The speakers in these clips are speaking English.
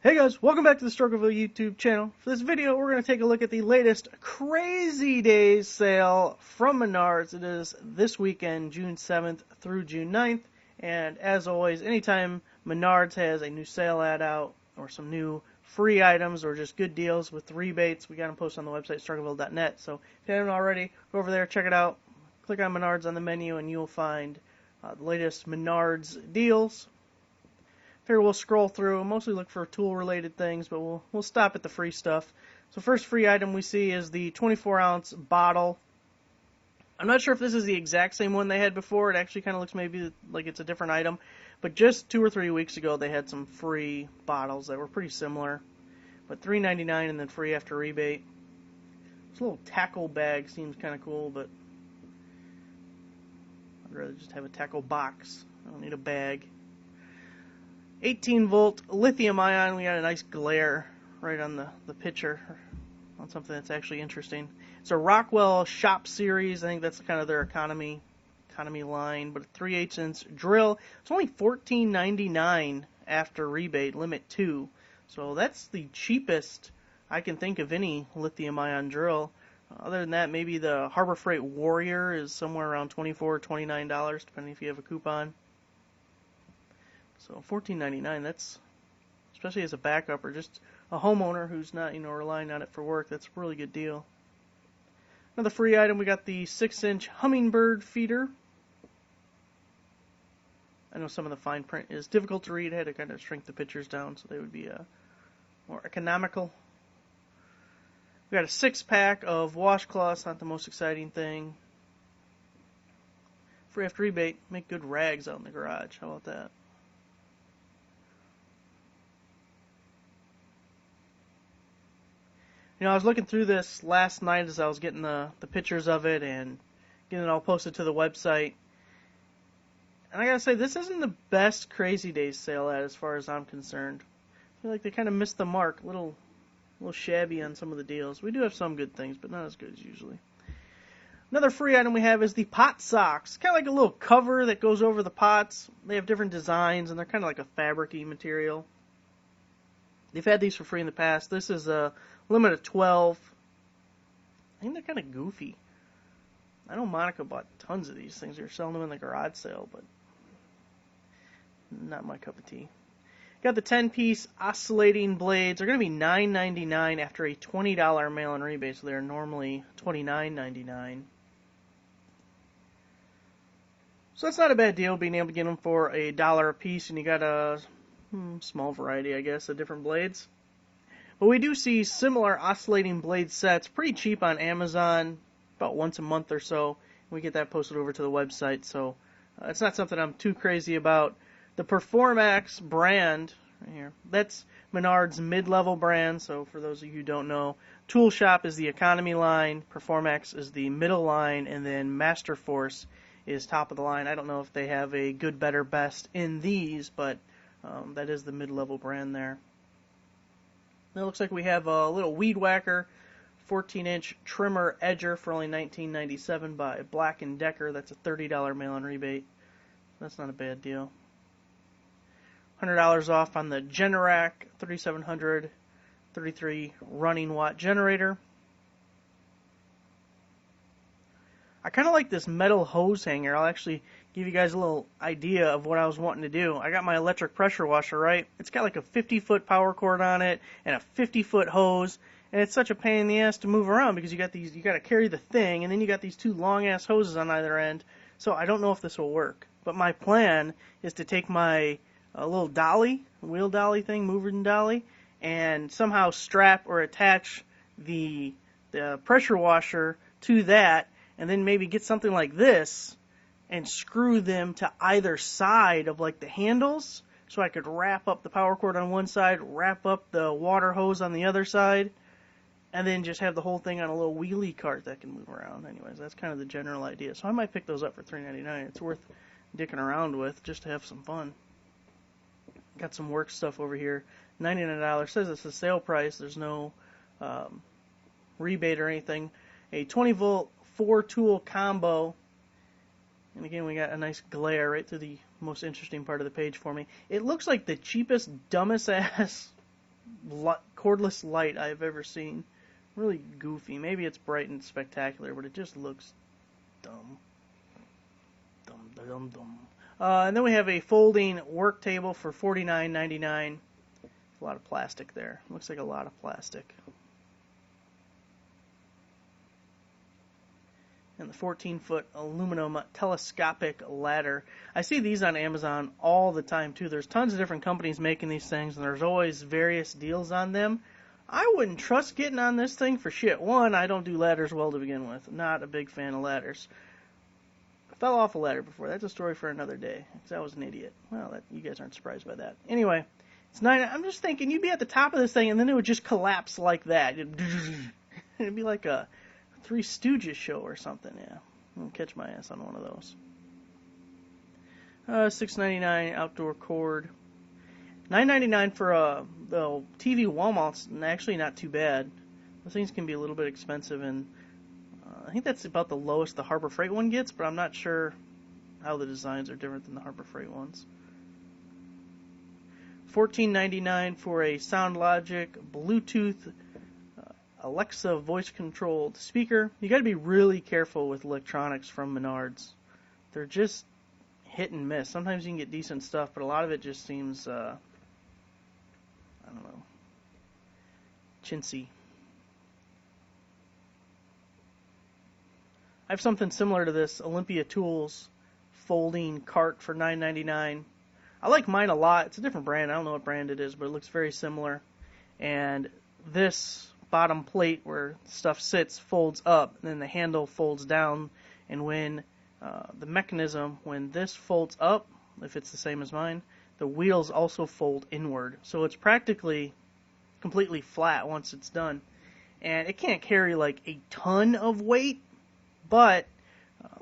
Hey guys, welcome back to the Struggleville YouTube channel. For this video, we're going to take a look at the latest Crazy Days sale from Menards. It is this weekend, June 7th through June 9th. And as always, anytime Menards has a new sale ad out or some new free items or just good deals with rebates, we got them posted on the website, struggleville.net. So if you haven't already, go over there, check it out. Click on Menards on the menu and you'll find the latest Menards deals. Here we'll scroll through, mostly look for tool-related things, but we'll stop at the free stuff. So first free item we see is the 24-ounce bottle. I'm not sure if this is the exact same one they had before. It actually kind of looks maybe like it's a different item. But just 2 or 3 weeks ago, they had some free bottles that were pretty similar. But $3.99 and then free after rebate. This little tackle bag seems kind of cool, but I'd rather just have a tackle box. I don't need a bag. 18-volt lithium ion. We got a nice glare right on the picture on something that's actually interesting. It's a Rockwell Shop Series. I think that's kind of their economy line, but a 3/8-inch drill. It's only $14.99 after rebate, limit 2. So that's the cheapest I can think of any lithium ion drill. Other than that, maybe the Harbor Freight Warrior is somewhere around $24 or $29, depending if you have a coupon. So $14.99, that's, especially as a backup or just a homeowner who's not, relying on it for work, that's a really good deal. Another free item, we got the 6-inch Hummingbird Feeder. I know some of the fine print is difficult to read. I had to kind of shrink the pictures down so they would be more economical. We got a 6-pack of washcloths, not the most exciting thing. Free after rebate, make good rags out in the garage. How about that? I was looking through this last night as I was getting the pictures of it and getting it all posted to the website. And I gotta say, this isn't the best Crazy Days sale ad as far as I'm concerned. I feel like they kind of missed the mark. A little shabby on some of the deals. We do have some good things, but not as good as usually. Another free item we have is the pot socks. Kind of like a little cover that goes over the pots. They have different designs, and they're kind of like a fabric-y material. They've had these for free in the past. This is a limit of 12. I think they're kind of goofy. I know Monica bought tons of these things. They were selling them in the garage sale, but not my cup of tea. Got the 10-piece oscillating blades. They're going to be $9.99 after a $20 mail-in rebate, so they're normally $29.99. So that's not a bad deal, being able to get them for $1 a piece, and you got a small variety, I guess, of different blades. But we do see similar oscillating blade sets pretty cheap on Amazon, about once a month or so. We get that posted over to the website, so it's not something I'm too crazy about. The Performax brand, right here, that's Menards' mid-level brand, so for those of you who don't know, Tool Shop is the economy line, Performax is the middle line, and then Master Force is top of the line. I don't know if they have a good, better, best in these, but that is the mid-level brand there. It looks like we have a little weed whacker, 14-inch trimmer edger for only $19.97 by Black & Decker. That's a $30 mail-in rebate. That's not a bad deal. $100 off on the Generac 3700 33 running watt generator. I kind of like this metal hose hanger. I'll actually give you guys a little idea of what I was wanting to do. I got my electric pressure washer, right? It's got like a 50-foot power cord on it and a 50-foot hose, and it's such a pain in the ass to move around because you got to carry the thing, and then you got these 2 long-ass hoses on either end. So I don't know if this will work. But my plan is to take my little dolly, wheel dolly thing, moving dolly, and somehow strap or attach the pressure washer to that, and then maybe get something like this and screw them to either side of like the handles so I could wrap up the power cord on one side, wrap up the water hose on the other side, and then just have the whole thing on a little wheelie cart that can move around. Anyways, that's kind of the general idea. So I might pick those up for $3.99. It's worth dicking around with just to have some fun. Got some work stuff over here. $99. Says it's a sale price. There's no rebate or anything. A 20-volt 4-tool combo. And again, we got a nice glare right through the most interesting part of the page for me. It looks like the cheapest, dumbest ass cordless light I've ever seen. Really goofy. Maybe it's bright and spectacular, but it just looks dumb. Dumb. And then we have a folding work table for $49.99. A lot of plastic there. Looks like a lot of plastic. And the 14-foot aluminum telescopic ladder. I see these on Amazon all the time, too. There's tons of different companies making these things, and there's always various deals on them. I wouldn't trust getting on this thing for shit. One, I don't do ladders well to begin with. Not a big fan of ladders. I fell off a ladder before. That's a story for another day, because I was an idiot. Well, you guys aren't surprised by that. Anyway, it's I'm just thinking, you'd be at the top of this thing, and then it would just collapse like that. It'd be like a Three Stooges show or something, yeah. I'll catch my ass on one of those. $6.99 outdoor cord. $9.99 for the TV wall mounts. Actually, not too bad. Those things can be a little bit expensive, and I think that's about the lowest the Harbor Freight one gets, but I'm not sure how the designs are different than the Harbor Freight ones. $14.99 for a SoundLogic Bluetooth Alexa voice-controlled speaker. You got to be really careful with electronics from Menards. They're just hit and miss. Sometimes you can get decent stuff, but a lot of it just seems, I don't know, chintzy. I have something similar to this Olympia Tools folding cart for $9.99. I like mine a lot. It's a different brand. I don't know what brand it is, but it looks very similar. And this bottom plate where stuff sits folds up, and then the handle folds down, and when the mechanism, when this folds up, if it's the same as mine, the wheels also fold inward. So it's practically completely flat once it's done. And it can't carry like a ton of weight, but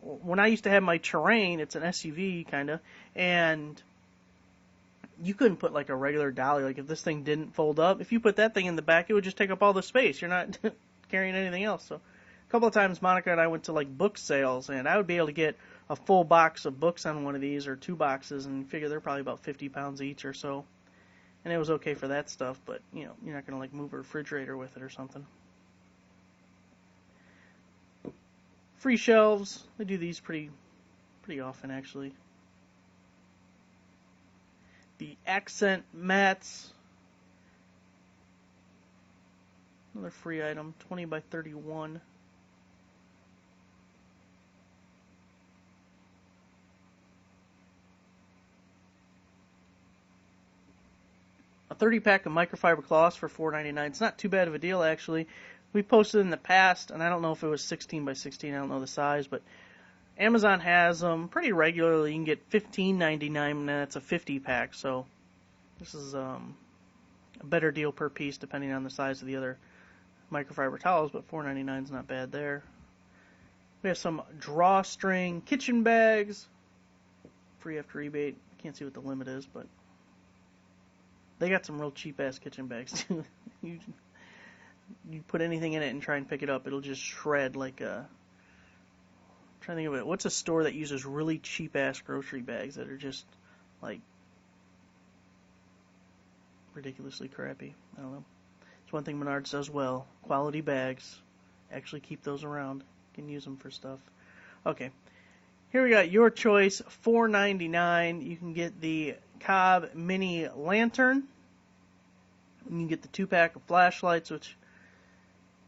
when I used to have my Terrain, it's an SUV kind of, and you couldn't put like a regular dolly. Like if this thing didn't fold up, if you put that thing in the back, it would just take up all the space. You're not carrying anything else. So a couple of times Monica and I went to like book sales, and I would be able to get a full box of books on one of these, or 2 boxes, and figure they're probably about 50 pounds each or so. And it was okay for that stuff, but you know, you're not going to like move a refrigerator with it or something. Free shelves. They do these pretty often, actually. The accent mats. Another free item, 20 by 31. A 30-pack of microfiber cloths for $4.99. It's not too bad of a deal, actually. We posted in the past, and I don't know if it was 16 by 16. I don't know the size, but Amazon has them pretty regularly. You can get $15.99, and that's a 50-pack. So this is a better deal per piece, depending on the size of the other microfiber towels. But $4.99 is not bad there. We have some drawstring kitchen bags, free after rebate. Can't see what the limit is, but they got some real cheap-ass kitchen bags, too. You put anything in it and try and pick it up, it'll just shred like a... I'm trying to think of it. What's a store that uses really cheap-ass grocery bags that are just, like, ridiculously crappy? I don't know. It's one thing Menards does well. Quality bags. Actually keep those around. You can use them for stuff. Okay. Here we got your choice, $4.99. You can get the Cobb Mini Lantern. You can get the 2-pack of flashlights, which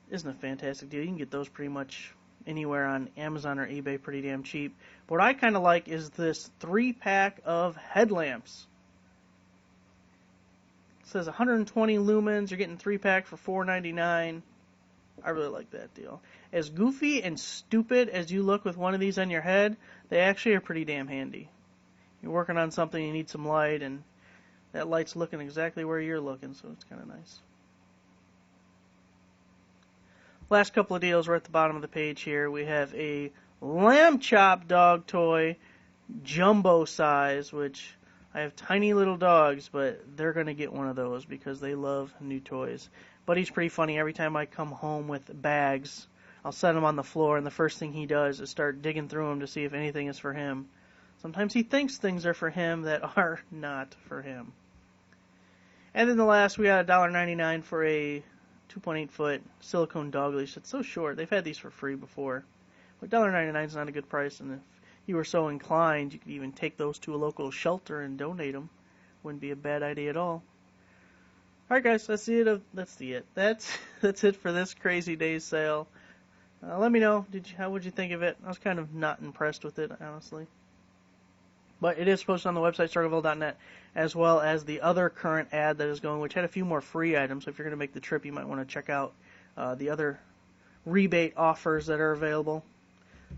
isn't a fantastic deal. You can get those pretty much anywhere on Amazon or eBay pretty damn cheap. But what I kind of like is this 3-pack of headlamps. It says 120 lumens. You're getting 3-pack for $4.99. I really like that deal. As goofy and stupid as you look with one of these on your head, they actually are pretty damn handy. You're working on something, you need some light, and that light's looking exactly where you're looking, so it's kind of nice. Last couple of deals are at the bottom of the page here. We have a lamb chop dog toy, jumbo size, which I have tiny little dogs, but they're going to get one of those because they love new toys. Buddy's pretty funny. Every time I come home with bags, I'll set them on the floor, and the first thing he does is start digging through them to see if anything is for him. Sometimes he thinks things are for him that are not for him. And then the last, we got $1.99 for a 2.8 foot silicone dog leash. It's so short. They've had these for free before. But $1.99 is not a good price, and if you were so inclined, you could even take those to a local shelter and donate them. Wouldn't be a bad idea at all. Alright guys, that's it. That's it for this Crazy Days sale. Let me know, how would you think of it? I was kind of not impressed with it, honestly. But it is posted on the website, struggleville.net, as well as the other current ad that is going, which had a few more free items. So if you're going to make the trip, you might want to check out the other rebate offers that are available.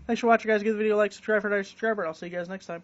Thanks for watching, guys. Give the video a like, subscribe for a subscriber. I'll see you guys next time.